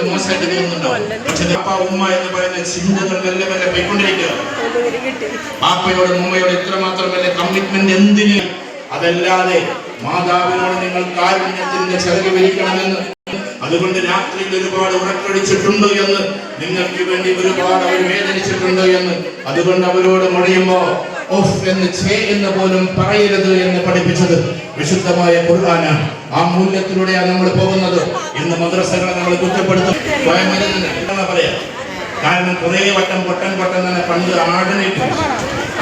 മോശമായിട്ട് തോന്നുന്നുണ്ടോ? പക്ഷെ അപ്പ ഉമ്മ എന്ന് പറയുന്ന ചിന്തകൾ മെല്ലെ മെല്ലെ പോയിക്കൊണ്ടിരിക്കുക. പാപ്പയോട് ഉമ്മയോട് ഇത്രമാത്രം വലിയ കമ്മിറ്റ്മെന്റ് എന്തിന്? അതല്ലാതെ മാതാവിനോട് നിങ്ങൾ കാരുണ്യത്തിന്റെ ചിറക് വിരിക്കണമെന്ന്, അതുകൊണ്ട് രാത്രിയിൽ ഒരുപാട് ഉറക്കൊഴിച്ചിട്ടുണ്ട് എന്ന്, നിങ്ങൾക്ക് വേണ്ടി ഒരുപാട് അവർ വേദനിച്ചിട്ടുണ്ട് എന്ന്, അതുകൊണ്ട് അവരോട് മൊഴിയുമ്പോ ഓഫ് എന്ന് ചേ എന്ന് പോലും പറയരുത് എന്ന് പഠിപ്പിച്ചത് വിശുദ്ധമായ ഖുർആനാണ്. ആ മൂല്യത്തിലൂടെയാണ് നമ്മൾ പോകുന്നത്. ഇന്ന് മദ്രസകളെ നമ്മൾ കുറ്റപ്പെടുത്തും പറയാം. കാരണം കുറെ വട്ടം പൊട്ടൻ തന്നെ പണ്ട് ആടിനിട്ട്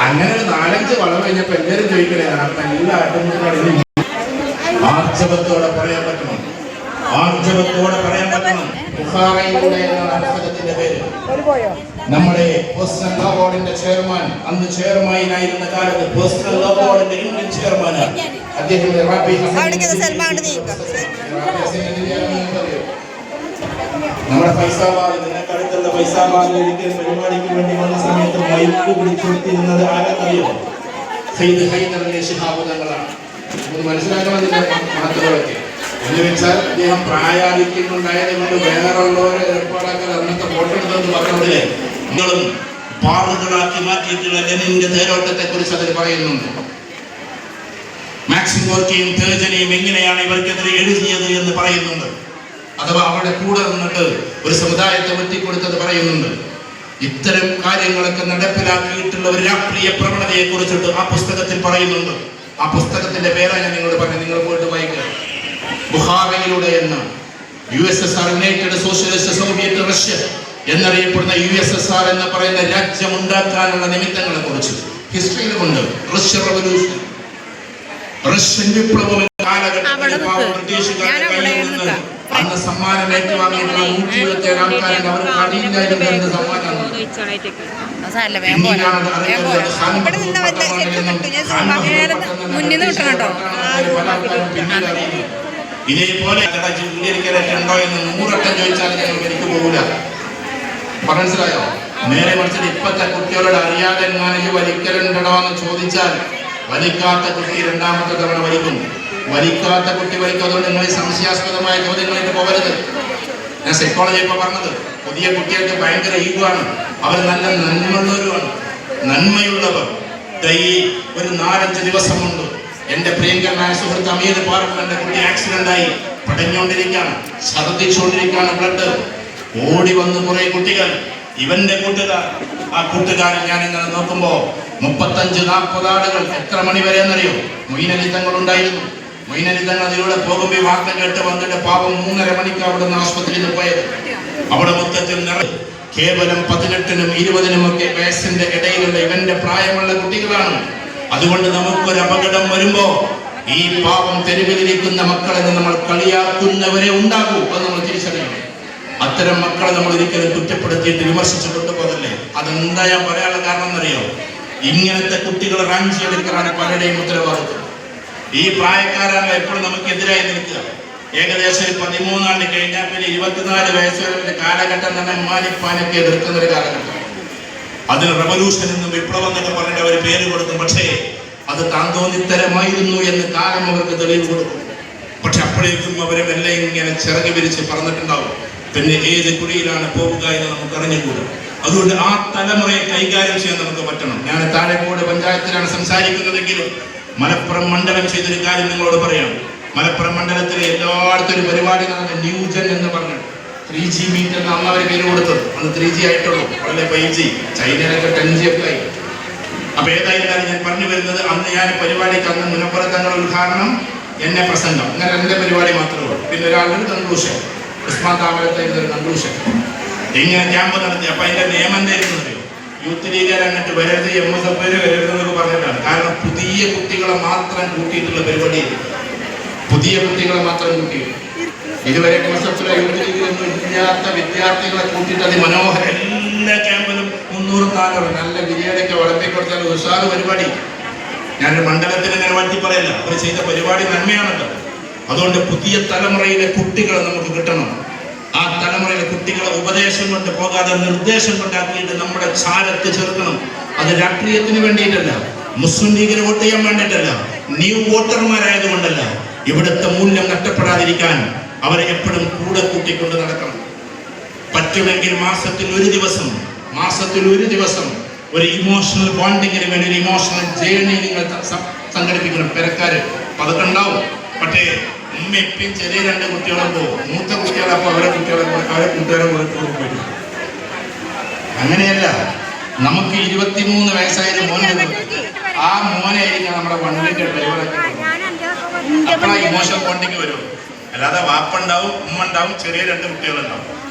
അങ്ങനെ ഒരു 4-5 വളവ് കഴിഞ്ഞപ്പോ എല്ലാവരും ചോദിക്കണേ എല്ലാ ആട്ടും ആർജവത്തോടെ പറയാൻ പറ്റണം. ആർജവത്തോടെ പറയാൻ പറ്റണം. ബുഖാറയിലൂടെ എന്നാണ് പുസ്തകത്തിന്റെ പേര്. നമ്മുടെ പേഴ്സണൽ ലോ ബോർഡിന്റെ ചെയർമാൻ, അന്ന് ചെയർമാനായിരുന്ന കാലത്ത് പേഴ്സണൽ ലോ ബോർഡിന്റെ ഇന്ത്യൻ ചെയർമാനാണ് അദ്ദേഹം. നമ്മുടെ ഫൈസാബാദ്, നിങ്ങൾക്ക് അടുത്തുള്ള ഫൈസാബാദിൽ ഒരിക്കൽ പരിപാടിക്ക് വേണ്ടി വന്ന സമയത്ത് മൈക്ക് പിടിച്ചുകൊടുത്തിരുന്നത് ആരെന്നറിയോ? സയ്യിദ് ഹൈദർ അലി ശിഹാബ് തങ്ങളാണ്. മനസ്സിലാക്കണമെന്നില്ല മഹത്വങ്ങളൊക്കെ എന്ന് വെച്ചാൽ അദ്ദേഹം പ്രായാധിക്യമുണ്ടായത് കൊണ്ട് വേറെയുള്ളവരെ ഏർപ്പാടാക്കാൻ അന്നത്തെ ഫോട്ടോ എടുത്തെന്ന് പറഞ്ഞതിലെ നിങ്ങളും പാടുകളാക്കി മാറ്റിയിട്ടുള്ള ലെനിന്റെ തേരോട്ടത്തെ കുറിച്ച് അതിൽ പറയുന്നുണ്ട്. മാക്സിം ഗോർക്കിയും തേജനെയും എങ്ങനെയാണ് ഇവർക്കെതിരെ എഴുതിയത് എന്ന് പറയുന്നുണ്ട്. അഥവാ അവരുടെ കൂടെ നിന്നിട്ട് ഒരു സമുദായത്തെ വെട്ടിക്കൊടുത്തത് പറയുന്നുണ്ട്. ഇത്തരം കാര്യങ്ങളൊക്കെ നടപ്പിലാക്കിയിട്ടുള്ള ഒരു രാഷ്ട്രീയ പ്രവണതയെ കുറിച്ചിട്ട് ആ പുസ്തകത്തിൽ പറയുന്നുണ്ട്. ആ പുസ്തകത്തിന്റെ പേരാണ് ഞാൻ നിങ്ങളോട് പറഞ്ഞു, നിങ്ങൾ പോയിട്ട് വായിക്കുക. ബുഖാറയിലൂടെ എന്ന USSR, United socialist Soviet Russia എന്നറിയപ്പെടുന്ന USSR എന്ന് പറയുന്ന രാജ്യം ഉണ്ടാക്കാനുള്ള നിമിത്തങ്ങളെ കുറിച്ച് ഹിസ്റ്ററിയിലുമുണ്ട്. റഷ്യൻ റവല്യൂഷൻ, റഷ്യൻ വിപ്ലവം കാലഘട്ടത്തിൽ ബ്രിട്ടീഷുകാരുടെ കയ്യിൽ നിന്ന് അന്ന് സമ്മാനം ഏറ്റുവാങ്ങിയിട്ടുള്ള 127 ആൾക്കാരുടെ അവർക്ക് അറിയില്ലായിരുന്നു എന്ത് സമ്മാനമാണ്. ഇതേപോലെ ഉണ്ടോ എന്ന് 100 വട്ടം ചോദിച്ചാൽ ഞങ്ങൾക്ക് എനിക്ക് പോകില്ല. മനസ്സിലായോ? നേരെ മറിച്ചിട്ട് ഇപ്പത്തെ കുട്ടികളോട് അറിയാതെ എങ്ങാനും വലിക്കലുണ്ടോ എന്ന് ചോദിച്ചാൽ വലിക്കാത്ത കുട്ടി 2ാമത്തെ തവണ വലിക്കും. വലിക്കാത്ത കുട്ടി വലിക്കും. അതുകൊണ്ട് നിങ്ങൾ സംശയാസ്പദമായ ചോദ്യങ്ങളായിട്ട് പോകരുത്. ഞാൻ സൈക്കോളജി ഇപ്പൊ പറഞ്ഞത്, പുതിയ കുട്ടികൾക്ക് ഭയങ്കര ഈഗോ ആണ്. അവർ നല്ല നന്മയുള്ളവരുമാണ്, നന്മയുള്ളവർ. ഈ ഒരു 4-5 ദിവസം കൊണ്ട് എന്റെ പ്രിയങ്കരനായ സുഹൃത്ത് അമീർ പാർക്കിന്റെ കുട്ടി ആക്സിഡന്റ് ആയി പടഞ്ഞുകൊണ്ടിരിക്കുകയാണ്, ഛർദ്ദിച്ചുകൊണ്ടിരിക്കുകയാണ്, ബ്ലഡ്. ഓടി വന്ന് കുറെ കുട്ടികൾ, ഇവന്റെ കൂട്ടുകാർ. ആ കൂട്ടുകാരൻ ഞാൻ ഇങ്ങനെ നോക്കുമ്പോ 35-40 ആളുകൾ. എത്ര മണി വരെ എന്നറിയോ? മൊയ്നലി തങ്ങൾ ഉണ്ടായിരുന്നു. മൊയ്നലി തങ്ങൾ അതിലൂടെ പോകുമ്പോ വാർത്ത കേട്ട് വന്നിട്ട് പാവം 3:30 മണിക്ക് അവിടെ നിന്ന് ആശുപത്രിയിൽ പോയത്. അവിടെ മൊത്തത്തിൽ കേവലം 18-നും 20-നും ഒക്കെ വയസ്സിന്റെ ഇടയിലുള്ള ഇവന്റെ പ്രായമുള്ള കുട്ടികളാണ്. അതുകൊണ്ട് നമുക്കൊരു അപകടം വരുമ്പോ ഈ പാവം തെരുവിലിരിക്കുന്ന മക്കളെ നമ്മൾ കളിയാക്കുന്നവരെ ഉണ്ടാകൂ. അത് നമ്മൾ തിരിച്ചറിയണം. അത്തരം മക്കളെ നമ്മൾ ഒരിക്കലും കുറ്റപ്പെടുത്തിയിട്ട് വിമർശിച്ചു കൊണ്ടുപോകല്ലേ. അതെന്താ ഞാൻ പറയാനുള്ള കാരണം എന്നറിയോ? ഇങ്ങനത്തെ കുട്ടികളെ റാഞ്ചി എടുക്കാനാണ് പലരുടെയും ഉത്തരവാദിത്വം. ഈ പ്രായക്കാരാണ് എപ്പോഴും നമുക്ക് എതിരായി നിൽക്കുക. ഏകദേശം 13 ആണ്ട് കഴിഞ്ഞാൽ പിന്നെ 24 വയസ്സ് വരെ കാലഘട്ടം തന്നെ ഉമ്മാനിപ്പാനൊക്കെ എതിർക്കുന്ന ഒരു കാലഘട്ടം. അതിന് റവല്യൂഷൻ എന്നും വിപ്ലവം എന്നൊക്കെ പറഞ്ഞിട്ട് അവർ പേര് കൊടുക്കും. പക്ഷേ അത് താന്തോന്നിത്തരമായിരുന്നു എന്ന് കാലം അവർക്ക് തെളിവ് കൊടുക്കും. പക്ഷെ അപ്പോഴേക്കും അവരെ മെല്ലെ ഇങ്ങനെ ചിറക് വിരിച്ച് പറഞ്ഞിട്ടുണ്ടാവും. പിന്നെ ഏത് കുഴിയിലാണ് പോവുക എന്ന് നമുക്ക് അറിഞ്ഞുകൂടും. അതുകൊണ്ട് ആ തലമുറയെ കൈകാര്യം ചെയ്യാൻ നമുക്ക് പറ്റണം. ഞാൻ താഴെക്കോട് പഞ്ചായത്തിലാണ് സംസാരിക്കുന്നതെങ്കിലും മലപ്പുറം മണ്ഡലം ചെയ്തൊരു കാര്യം നിങ്ങളോട് പറയാം. മലപ്പുറം മണ്ഡലത്തിലെ എല്ലായിടത്തും ഒരു പരിപാടി നടന്ന ന്യൂജൻ എന്ന് പറഞ്ഞു 3G മീറ്റ് എന്ന് അന്ന് അവർ പേര് കൊടുത്തത്. അന്ന് 3G ആയിട്ടുള്ളൂ, വളരെ 5G, ചൈനയിലൊക്കെ 10G ഒക്കെ ആയി. അപ്പൊ ഏതായാലും ഞാൻ പറഞ്ഞു വരുന്നത്, അന്ന് ഞാൻ പരിപാടിക്ക് അന്ന് മുനപ്പുറത്തങ്ങളുടെ ഉദ്ഘാടനം, എന്നെ പ്രസംഗം, അങ്ങനെ 2 പരിപാടി മാത്രമേ ഉള്ളൂ. പിന്നെ ഒരാളുടെ കൺക്ലൂഷൻ, ഉസ്മാൻ താമരത്തായിരുന്നു ഒരു കൺക്ലൂഷൻ. ഇങ്ങനെ ക്യാമ്പ് നടത്തി. അപ്പൊ അതിന്റെ നിയമം എന്തായിരുന്നു അറിയോ? യൂത്ത് ലീഗർ അങ്ങോട്ട് വരരുത്, MSF വരരുതെന്നൊക്കെ പറഞ്ഞിട്ടാണ്. കാരണം പുതിയ കുട്ടികളെ മാത്രം കൂട്ടിയിട്ടുള്ള പരിപാടി, പുതിയ കുട്ടികളെ മാത്രം കൂട്ടിയിട്ട്. ഇതുവരെ MSF യൂത്ത് ലീഗിലൊന്നും ഇല്ലാത്ത വിദ്യാർത്ഥികളെ കൂട്ടിയിട്ട് അതിമനോഹര എല്ലാ ക്യാമ്പിലും 300-400 നല്ല ബിരിയാണിയൊക്കെ വിളമ്പി കൊടുത്താൽ ഉഷാറ് പരിപാടി. ഞാനൊരു മണ്ഡലത്തിന് നിലവാഴ്ത്തി പറയല്ല, അവർ ചെയ്ത പരിപാടി നന്മയാണല്ലോ. അതുകൊണ്ട് പുതിയ തലമുറയിലെ കുട്ടികളെ നമുക്ക് കിട്ടണം. ആ തലമുറയിലെ കുട്ടികളെ ഉപദേശം കൊണ്ട് പോകാതെ നിർദ്ദേശം കൊണ്ടാക്കിയിട്ട് നമ്മുടെ ചാരത്ത് ചേർക്കണം. അത് രാഷ്ട്രീയത്തിന് വേണ്ടിയിട്ടല്ല, മുസ്ലിം ലീഗിന് വോട്ട് ചെയ്യാൻ വേണ്ടിയിട്ടല്ല, ന്യൂ വോട്ടർമാരായതുകൊണ്ടല്ല. ഇവിടുത്തെ മൂല്യം നഷ്ടപ്പെടാതിരിക്കാൻ അവരെ എപ്പോഴും കൂടെ കൂട്ടിക്കൊണ്ട് നടക്കണം. പറ്റുമെങ്കിൽ മാസത്തിൽ ഒരു ദിവസം ഒരു ഇമോഷണൽ ബോണ്ടിങ്ങിന് വേണ്ടി ഒരു ഇമോഷണൽ ജേർണി നിങ്ങൾ സംഘടിപ്പിക്കണം. പെരക്കാര് അതൊക്കെ ഉണ്ടാവും. പക്ഷേ ഉമ്മയും ചെറിയ 2 കുട്ടികളും പോകും. മൂത്ത കുട്ടികളപ്പോൾ അവരെ കൂട്ടുകാരെ പോയിട്ട് അങ്ങനെയല്ല. നമുക്ക് 23 വയസ്സായ മോനെ, ആ മോനായിരിക്കും നമ്മുടെ വണ്ടിന്റെ ഡ്രൈവറൊക്കെ. അപ്പോഴാ ഇമോഷണൽ ബോണ്ടിങ് വരും. അല്ലാതെ വാപ്പുണ്ടാവും, ഉമ്മ ഉണ്ടാവും, ചെറിയ 2 കുട്ടികളുണ്ടാവും.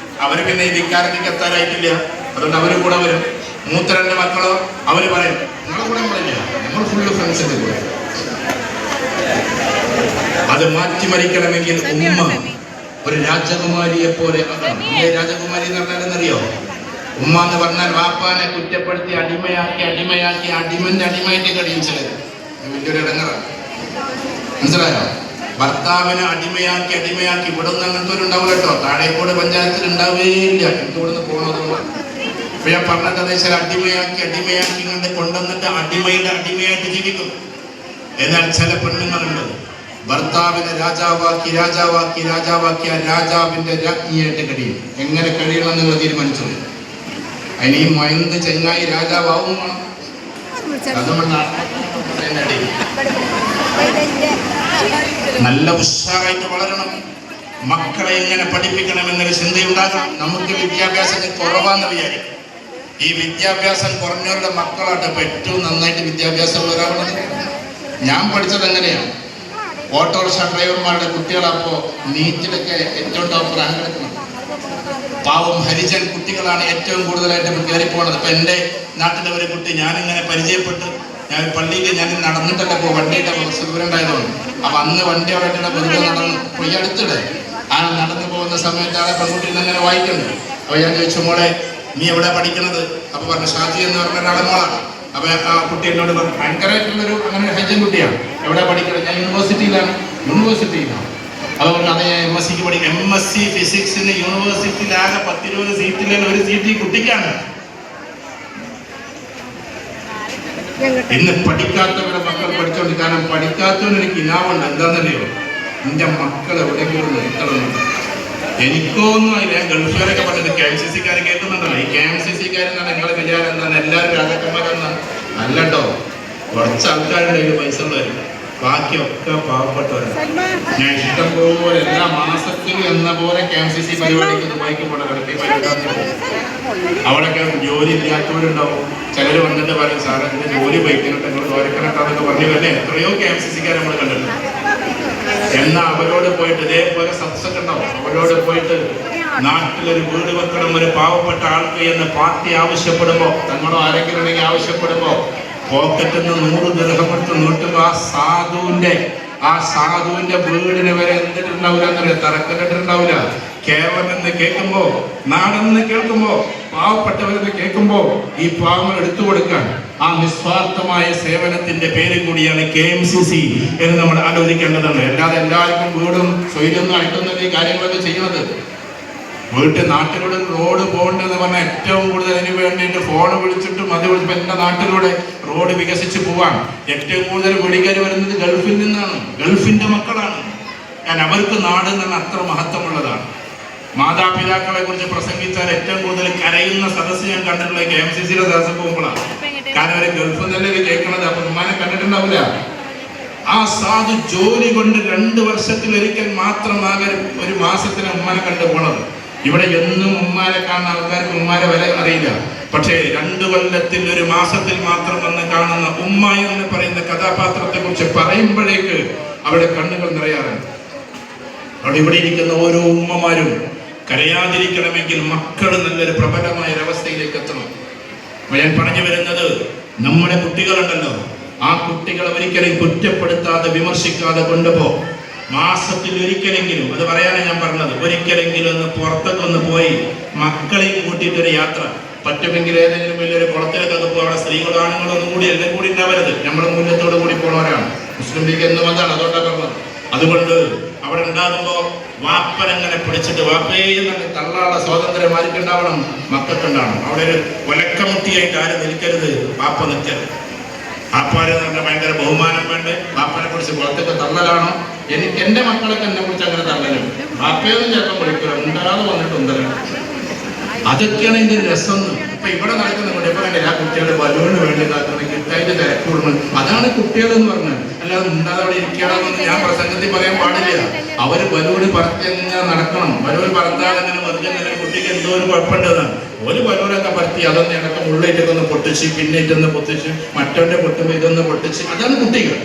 അവര് പിന്നെ ഈ ഇക്കാലത്തേക്ക് എത്താറായിട്ടില്ല. അതുകൊണ്ട് അവര് കൂടെ വരും. മൂത്ത 2 മക്കളോ അവര് പറയും നിങ്ങളെ കൂടെ നമ്മളില്ല, നമ്മൾ ഫുള്ള് ഫ്രണ്ട്സിന്റെ കൂടെ. അത് മാറ്റിമറിക്കണമെങ്കിൽ ഉമ്മ ഒരു രാജകുമാരിയെ പോലെ. രാജകുമാരി എന്ന് പറഞ്ഞാൽ എന്നറിയോ? ഉമ്മ എന്ന് പറഞ്ഞാൽ വാപ്പാനെ കുറ്റപ്പെടുത്തി അടിമയാക്കി അടിമന്റെ അടിമയായിട്ട് കഴിയിച്ചത് വലിയൊരു ഇടങ്ങറാണ്. മനസ്സിലായോ? ഭർത്താവിനെ അടിമയാക്കി ഇവിടെ ഒന്നും അങ്ങനത്തെ ഒരു ഉണ്ടാവില്ല കേട്ടോ. താഴേക്കോട് പഞ്ചായത്തിൽ ഉണ്ടാവുകയില്ല. എനിക്ക് ഇവിടുന്ന് പോകണമെന്ന് ഇപ്പൊ ഞാൻ പറഞ്ഞത് എന്താ വെച്ചാൽ അടിമയാക്കി ഇങ്ങോട്ട് കൊണ്ടുവന്നിട്ട് അടിമയായിട്ട് ജീവിക്കും. എന്നാൽ ചില പെണ്ണുങ്ങളുണ്ട് ഭർത്താവിനെ രാജാവാക്കി ആ രാജാവിന്റെ രാജ്ഞിയായിട്ട് കഴിയും. എങ്ങനെ കഴിയണം നിങ്ങൾ തീരുമാനിച്ചു. അതിന് ഈ മൈന്ത് ചെങ്ങായി രാജാവും വേണം. നല്ല ഉഷാറായിട്ട് വളരണം. മക്കളെ എങ്ങനെ പഠിപ്പിക്കണം എന്നൊരു ചിന്തയുണ്ടാകണം. നമുക്ക് വിദ്യാഭ്യാസം കുറവാന്ന് വിചാരിക്കും. ഈ വിദ്യാഭ്യാസം കുറഞ്ഞവരുടെ മക്കളായിട്ട് ഇപ്പൊ ഏറ്റവും നന്നായിട്ട് വിദ്യാഭ്യാസം ഉള്ളവരാവുന്നത്. ഞാൻ പഠിച്ചത് എങ്ങനെയാണ്? ഓട്ടോറിക്ഷ ഡ്രൈവർമാരുടെ കുട്ടികളപ്പോ നീറ്റിലൊക്കെ ഏറ്റവും ടോപ്പ് റാങ്ക് എടുക്കണം. പാവം ഹരിജൻ കുട്ടികളാണ് ഏറ്റവും കൂടുതലായിട്ട് കയറിപ്പോണത്. ഇപ്പൊ എൻ്റെ നാട്ടിലെ ഒരു കുട്ടി ഞാനിങ്ങനെ പരിചയപ്പെട്ട്, ഞാൻ പള്ളിയിൽ ഞാൻ നടന്നിട്ടല്ലേ പോ, വണ്ടിയുടെ ദൂരം ഉണ്ടായതുകൊണ്ട്. അപ്പൊ അന്ന് വണ്ടി അവിടെ വെറുതെ നടന്നു പോയി. അടുത്തിടെ ആ നടന്നു പോകുന്ന സമയത്ത് ആളെ പെൺകുട്ടി അങ്ങനെ വായിക്കുന്നത്. അപ്പൊ ഞാൻ ചോദിച്ചു മോളെ നീ എവിടെ പഠിക്കണത്? അപ്പൊ പറഞ്ഞു ഷാജി എന്ന് പറഞ്ഞ ഒരാളെ മോളാണ്. അപ്പൊ ആ കുട്ടി എന്നോട് പറഞ്ഞു ഭയങ്കരമായിട്ടുള്ളൊരു അങ്ങനെ ഹരിജൻ കുട്ടിയാണ്. എവിടെ പഠിക്കണം? ഞാൻ യൂണിവേഴ്സിറ്റിയിലാണ്. അതുകൊണ്ട് അത് ഞാൻ MSc പഠിക്കും. MSc ഫിസിക്സിന് യൂണിവേഴ്സിറ്റിയിലാകെ 10-20 സീറ്റിലെ ഒരു സീറ്റ് ഈ കുട്ടിക്കാണ്. ഇന്ന് പഠിക്കാത്തവരുടെ മക്കൾ പഠിച്ചോണ്ട്. കാരണം പഠിക്കാത്തവനൊരു കിനാവുണ്ട്. എന്താണെന്നറിയോ? എന്റെ മക്കൾ എവിടെയെങ്കിലും നിർത്തണം. എനിക്കൊന്നും അറിയില്ല. ഞാൻ ഗൾഫുകാരൊക്കെ പറഞ്ഞത് KMCC-ക്കാർ കേൾക്കുന്നുണ്ടല്ലോ. ഈ KMCC-ക്കാരെന്നാണ് നിങ്ങളെ വിചാരം എന്താണ്? എല്ലാവരും രാജാക്കന്മാരെന്നാണ്. അല്ലട്ടോ, കുറച്ച് ആൾക്കാരുണ്ടെങ്കിൽ പൈസ ഉള്ളവരും, ബാക്കിയൊക്കെ പാവപ്പെട്ടവരാണ്. ഞാൻ ഇഷ്ടം പോലെ എല്ലാ മാസത്തിലും എന്ന പോലെ KMCC പരിപാടിക്ക് ദുബായിക്ക് പോകണം. അവിടെയൊക്കെ ജോലി ഇല്ലാത്തവരുണ്ടാവും. ചിലർ വന്നിട്ട് പറയും സാറേ എന്റെ ജോലി ബൈക്കിനോട്ട് നിങ്ങൾ ദോരക്കണട്ടാന്നൊക്കെ പറഞ്ഞു തന്നെ എത്രയോ KMCC-ക്കാരെ നമ്മൾ കണ്ടിട്ടുണ്ട്. എന്നാൽ അവരോട് പോയിട്ട് ഇതേപോലെ സത്സംഗം ഉണ്ടാവും. അവരോട് പോയിട്ട് നാട്ടിലൊരു വീട് വെക്കണം ഒരു പാവപ്പെട്ട ആൾക്ക് എന്ന് പാർട്ടി ആവശ്യപ്പെടുമ്പോ, തങ്ങളോ ആരെങ്കിലും ഉണ്ടെങ്കിൽ ആവശ്യപ്പെടുമ്പോ പോക്കറ്റിൽ നിന്ന് 100 ദിർഹം എടുത്ത് നീട്ടുമ്പോ ആ സാധുവിന്റെ വീടിന് വരെ എന്തിട്ടുണ്ടാവില്ല എന്നറിയാം, തറക്കല്ലിട്ടുണ്ടാവില്ല. കേരളം എന്ന് കേൾക്കുമ്പോ, നാടെന്ന് കേൾക്കുമ്പോ, പാവപ്പെട്ടവരെന്ന് കേൾക്കുമ്പോ ഈ പാവങ്ങൾ എടുത്തു കൊടുക്കാൻ ആ നിസ്വാർത്ഥമായ സേവനത്തിന്റെ പേര് കൂടിയാണ് KMCC എന്ന് നമ്മൾ ആലോചിക്കേണ്ടതുണ്ട്. അല്ലാതെ എല്ലാവർക്കും വീടും സ്വൈര്യൊന്നും ആയിട്ടൊന്നും ഈ കാര്യങ്ങളൊക്കെ ചെയ്യുന്നത്. നാട്ടിലൂടെ റോഡ് പോകണ്ടെന്ന് പറഞ്ഞാൽ ഏറ്റവും കൂടുതൽ അതിന് വേണ്ടിയിട്ട് ഫോണ് വിളിച്ചിട്ടും അത് വിളിച്ചപ്പോൾ എൻ്റെ നാട്ടിലൂടെ റോഡ് വികസിച്ച് പോവാൻ ഏറ്റവും കൂടുതൽ വെളിക്കാർ വരുന്നത് ഗൾഫിൽ നിന്നാണ്. ഗൾഫിന്റെ മക്കളാണ്. ഞാൻ അവർക്ക് നാട് എന്ന് അത്ര മഹത്വമുള്ളതാണ്. മാതാപിതാക്കളെ കുറിച്ച് പ്രസംഗിച്ചാൽ ഏറ്റവും കൂടുതൽ കരയുന്ന സദസ്സ് ഞാൻ കണ്ടിട്ടുള്ളത് KMCC-യുടെ സദസ്സ് പോകുമ്പോഴാണ്. കാരണം അവര് ഗൾഫിൽ നിന്നല്ലേ കേൾക്കണത്. അപ്പൊ ഉമ്മാനെ കണ്ടിട്ടുണ്ടാവില്ല. ആ സാധു ജോലി കൊണ്ട് 2 വർഷത്തിലൊരിക്കൽ മാത്രം ഒരു മാസത്തിന് ഉമ്മാനെ കണ്ടു പോണത്. ഇവിടെ എന്നും ഉമ്മാനെ കാണുന്ന ആൾക്കാർക്ക് ഉമ്മാരെ വില അറിയില്ല. പക്ഷേ 2 കൊല്ലത്തിൽ ഒരു മാസത്തിൽ മാത്രം വന്ന് കാണുന്ന ഉമ്മ എന്ന് പറയുന്ന കഥാപാത്രത്തെ കുറിച്ച് പറയുമ്പോഴേക്ക് അവിടെ കണ്ണുകൾ നിറയാറുണ്ട്. അവിടെ ഇവിടെ ഇരിക്കുന്ന ഓരോ ഉമ്മമാരും കരയാതിരിക്കണമെങ്കിൽ മക്കൾ നല്ലൊരു പ്രബലമായ ഒരവസ്ഥയിലേക്ക് എത്തണം. ഞാൻ പറഞ്ഞു വരുന്നത്, നമ്മുടെ കുട്ടികളുണ്ടല്ലോ, ആ കുട്ടികളെ ഒരിക്കലും കുറ്റപ്പെടുത്താതെ വിമർശിക്കാതെ കൊണ്ടുപോ. മാസത്തിൽ ഒരിക്കലെങ്കിലും, അത് പറയാനാണ് ഞാൻ പറഞ്ഞത്, ഒരിക്കലെങ്കിലും ഒന്ന് പുറത്തൊക്കെ ഒന്ന് പോയി മക്കളെയും കൂട്ടിയിട്ടൊരു യാത്ര. പറ്റുമെങ്കിൽ ഏതെങ്കിലും വലിയൊരു കുളത്തിലൊക്കെ പോകും. അവിടെ സ്ത്രീകളും ആണുങ്ങളും ഒന്നും കൂടി എല്ലാം കൂടി ഉണ്ടാവരുത്. നമ്മുടെ മൂല്യത്തോടു കൂടി പോണവരാണ്. മുസ്ലിം ലീഗ് എന്നും അതാണ്, അതുകൊണ്ടാണ് പറഞ്ഞത്. അതുകൊണ്ട് അവിടെ ഉണ്ടാകുമ്പോ വാപ്പനങ്ങനെ പിടിച്ചിട്ട് വാപ്പയെ തന്നെ തള്ളാനുള്ള സ്വാതന്ത്ര്യം ആർക്കുണ്ടാവണം? മക്കൾക്കുണ്ടാവണം. അവിടെ ഒരു ഒലക്കമുട്ടിയായിട്ട് ആരും നിൽക്കരുത്. വാപ്പ നിൽക്കരുത്. വാപ്പാരെ തന്നെ ഭയങ്കര ബഹുമാനം വേണ്ടേ? വാപ്പനെ കുറിച്ച് പുറത്തൊക്കെ തള്ളലാണോ? എനിക്ക് എൻ്റെ മക്കളൊക്കെ എന്നെ കുറിച്ച് അങ്ങനെ തള്ളലും ബാപ്പയൊന്നും ചിലപ്പോൾ വിളിക്കില്ല, ഉണ്ടാകാതെ വന്നിട്ട് ഉണ്ടല്ലോ. അതൊക്കെയാണ് ഇതിന്റെ രസം. ഇപ്പൊ ഇവിടെ നടക്കുന്ന ആ കുട്ടികളുടെ ബലൂണ് വേണ്ടി ഇതാക്കണം, കിട്ടായിട്ട് തിരക്കൂടണം, അതാണ് കുട്ടികൾ എന്ന് പറഞ്ഞത്. അല്ലാതെ ഉണ്ടാതെ അവിടെ ഇരിക്കണമെന്ന് ഞാൻ പ്രസംഗത്തിൽ പറയാൻ പാടില്ല. അവര് ബലൂണ് പറത്തി എങ്ങനെ നടക്കണം. ബലൂൺ പറത്താതെ അങ്ങനെ വെറുതെ കുട്ടിക്ക് എന്തോ ഒരു കുഴപ്പമുണ്ടെന്നാണ്. ഒരു ബലൂണൊക്കെ പറത്തി അതൊന്ന് ഇടയ്ക്ക് ഉള്ളിട്ടൊക്കെ ഒന്ന് പൊട്ടിച്ച്, പിന്നെ ഇതൊന്ന് പൊട്ടിച്ച്, മറ്റവന്റെ പൊട്ടുമ്പോൾ ഇതൊന്ന് പൊട്ടിച്ച്, അതാണ് കുട്ടികൾ.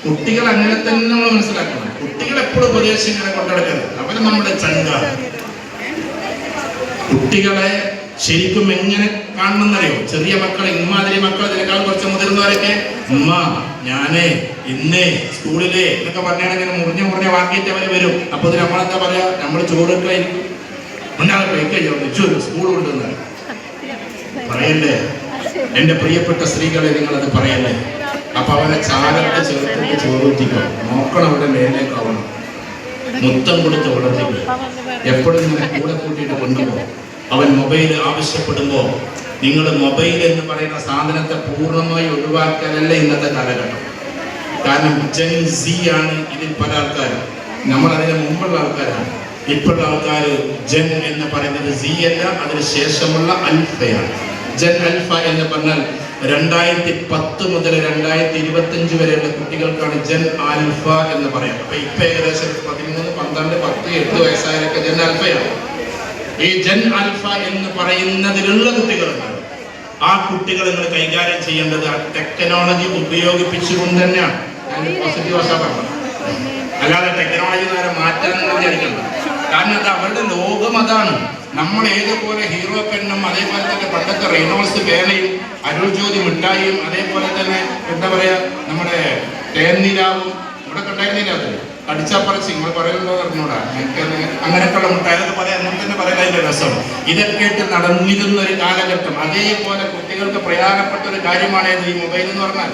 കുട്ടികൾ അങ്ങനെ തന്നെ നമ്മൾ മനസ്സിലാക്കണം. കുട്ടികൾ എപ്പോഴും ഉപദേശം ഇങ്ങനെ കൊണ്ടുനടക്കരുത്. അവര് നമ്മുടെ ചങ്കാണ്. കുട്ടികളെ ശരിക്കും എങ്ങനെ കാണണമെന്നറിയോ? ചെറിയ മക്കളെ, ഇമ്മാതിരി മക്കൾ, ഇതിനേക്കാൾ കുറച്ച് മുതിർന്നവരൊക്കെ ഉമ്മ ഞാനേ ഇന്നേ സ്കൂളിലെ എന്നൊക്കെ പറഞ്ഞാൽ ഇങ്ങനെ മുറിഞ്ഞ വാക്കിയിട്ട് അവര് വരും. അപ്പൊ ഇത് നമ്മളെന്താ പറയാ? നമ്മൾ ചോറൊക്കെ സ്കൂൾ കൊണ്ടുവന്ന പറയല്ലേ? എന്റെ പ്രിയപ്പെട്ട സ്ത്രീകളെ, നിങ്ങളത് പറയല്ലേ? അപ്പൊ അവനെ ചാലത്തെ ചേർത്തിട്ട് ചോറൂറ്റിക്കോ, നോക്കണം അവിടെ മേലേക്കാവണം, മുത്തം കൊടുത്ത് വളർത്തിക്കോ, എപ്പോഴും ഇങ്ങനെ കൂടെ കൂട്ടിയിട്ട് കൊണ്ടുപോകും. അവൻ മൊബൈൽ ആവശ്യപ്പെടുമ്പോൾ നിങ്ങൾ മൊബൈൽ എന്ന് പറയുന്ന സാധനത്തെ പൂർണ്ണമായി ഒഴിവാക്കാനല്ല ഇന്നത്തെ കാലഘട്ടം. കാരണം ജെൻ സി ആണ് ഇതിൽ പല ആൾക്കാരും. നമ്മൾ അതിന് മുമ്പുള്ള ആൾക്കാരാണ്. ഇപ്പോഴുള്ള ആൾക്കാർ ജെൻ എന്ന് പറയുന്നത് സി അല്ല, അതിന് ശേഷമുള്ള അൽഫയാണ്. ജെൻ അൽഫ എന്ന് പറഞ്ഞാൽ 2010 മുതൽ 2025 വരെയുള്ള കുട്ടികൾക്കാണ് ജെൻ ആൽഫ എന്ന് പറയാം. അപ്പൊ ഇപ്പൊ ഏകദേശം 13, 12, 10, 8 വയസ്സായാലൊക്കെ ജെൻ ആൽഫയാണ്. ഈ ജെൻ ആൽഫ എന്ന് പറയുന്നതിലുള്ള കുട്ടികളുണ്ട്. ആ കുട്ടികൾ നിങ്ങൾ കൈകാര്യം ചെയ്യേണ്ടത് ആ ടെക്നോളജി ഉപയോഗിപ്പിച്ചുകൊണ്ട് തന്നെയാണ്. ഞാൻ പോസിറ്റീവ് വശം പറഞ്ഞത്, അല്ലാതെ ടെക്നോളജി നേരെ മാറ്റാൻ വിചാരിക്കണ്ട. കാരണം അത് അവരുടെ ലോകം അതാണ്. നമ്മൾ ഏതുപോലെ ഹീറോ പെണ്ണും അതേപോലെ തന്നെ പണ്ടത്തെ റെയ്നോൾസ് പേനയും അരുൾ ജ്യോതി മിഠായിയും അതേപോലെ തന്നെ എന്താ പറയാ നമ്മുടെ തേൻനിലാവും ഇവിടെ കണ്ടായിരുന്നില്ല, അത് കടിച്ചപ്പറച്ച് നിങ്ങൾ പറയുന്നുണ്ടോ പറഞ്ഞൂടാ, അങ്ങനെയൊക്കെയുള്ള മുട്ടായൊക്കെ പറയാം. അങ്ങനെ തന്നെ പറയാൻ അതിന്റെ രസം. ഇതൊക്കെ ഇട്ട് നടന്നിരുന്ന ഒരു കാലഘട്ടം. അതേപോലെ കുട്ടികൾക്ക് പ്രധാനപ്പെട്ട ഒരു കാര്യമാണ് ഈ മൊബൈൽ എന്ന് പറഞ്ഞാൽ.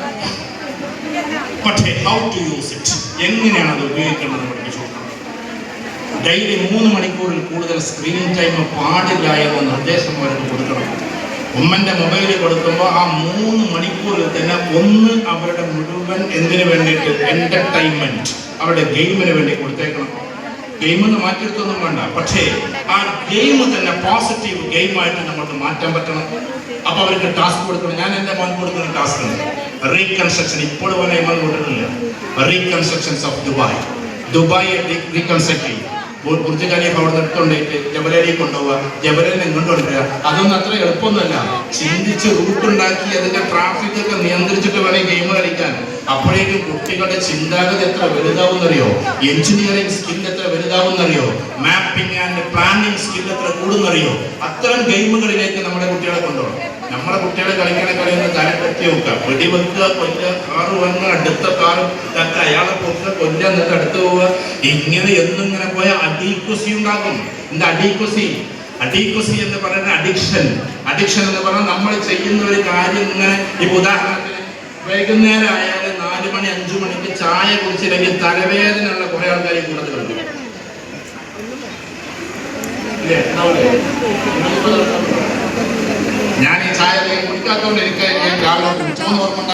പക്ഷേ ഹൗ ടു യൂസ് ഇറ്റ്, എങ്ങനെയാണ് അത് ഉപയോഗിക്കേണ്ടത് പഠിപ്പിച്ചു കൊടുക്കണം. ഡെയിലി 3 മണിക്കൂറിൽ കൂടുതൽ സ്ക്രീൻ ടൈം പാടില്ല എന്ന നിർദ്ദേശം അവർക്ക് കൊടുക്കണം. ഉമ്മന്റെ മൊബൈൽ കൊടുക്കുമ്പോൾ ആ 3 മണിക്കൂറിൽ തന്നെ ഒന്ന് അവരുടെ മുഴുവൻ എന്തിനു വേണ്ടിയിട്ട് എന്റർടൈൻമെന്റ്, അവരുടെ ഗെയിമിന് വേണ്ടി കൊടുത്തേക്കണം. ഗെയിമെന്ന് മാറ്റിയെടുത്തൊന്നും വേണ്ട, പക്ഷേ ആ ഗെയിം തന്നെ പോസിറ്റീവ് ഗെയിമായിട്ട് നമുക്ക് മാറ്റാൻ പറ്റണം. അപ്പൊ അവർക്ക് ടാസ്ക് കൊടുക്കണം. ഞാൻ എൻ്റെ മോൻ കൊടുക്കുന്ന ടാസ്ക് ഉണ്ട് റീകൺസ്ട്രക്ഷൻ. ഇപ്പോഴും അവനെ ഇമ്മൻ കൊടുക്കുന്നില്ല. റീകൺസ്ട്രക്ഷൻസ് ഓഫ് ദുബായ് റീകൺസ്ട്രക്ട് ചെയ്യും. ബുർജ് ഖലീഫ അവിടെ നിർത്തുകൊണ്ടിട്ട് ജബലരി കൊണ്ടുപോവുക, ജബലിനെ ഇങ്ങോട്ട് കൊണ്ടുവരിക. അതൊന്നും അത്ര എളുപ്പമൊന്നുമല്ല. ചിന്തിച്ച് റൂട്ടുണ്ടാക്കി അതിന്റെ ട്രാഫിക് ഒക്കെ നിയന്ത്രിച്ചിട്ട് വേണം ഗെയിം കളിക്കാൻ. അപ്പോഴേക്കും കുട്ടികളുടെ ചിന്താഗതി എത്ര വലുതാവുന്നറിയോ? എഞ്ചിനീയറിംഗ് സ്കിൽ എത്ര വലുതാവുന്നറിയോ? മാപ്പിംഗ് ആൻഡ് പ്ലാനിങ് സ്കിൽ എത്ര കൂടുന്നറിയോ? അത്തരം ഗെയിമുകളിലേക്ക് നമ്മുടെ കുട്ടികളെ കൊണ്ടുപോകണം. നമ്മളെ കുട്ടികളെ കളിക്കണ കളിയൊന്ന് തലക്കെത്തി നോക്കുക, വെടിവെക്കുക, കൊല്ലുക, കാറ് വാങ്ങുക, അടുത്ത കാറ് തക്ക അയാളെ പൊക്കുക, കൊല്ലുക, എന്നിട്ട് അടുത്ത് പോവുക. ഇങ്ങനെ എന്നിങ്ങനെ പോയ അഡീക്വസി ഉണ്ടാകും. എന്താ അഡീക്വസി? അഡീക്വസി എന്ന് പറയുന്നത് അഡിക്ഷൻ. അഡിക്ഷൻ എന്ന് പറഞ്ഞാൽ നമ്മൾ ചെയ്യുന്ന ഒരു കാര്യം ഇങ്ങനെ, ഇപ്പൊ ഉദാഹരണത്തിന് വൈകുന്നേരം ആയാലും 4 മണി 5 മണിക്ക് ചായ കുടിച്ചില്ലെങ്കിൽ തലവേദനയുള്ള കുറെ ആൾക്കാർ കൂടുതലുണ്ട്. ഞാൻ ഈ ചായ കുടിക്കാത്തതുകൊണ്ട് എനിക്ക് രാവിലെ 3 ഓർമ്മ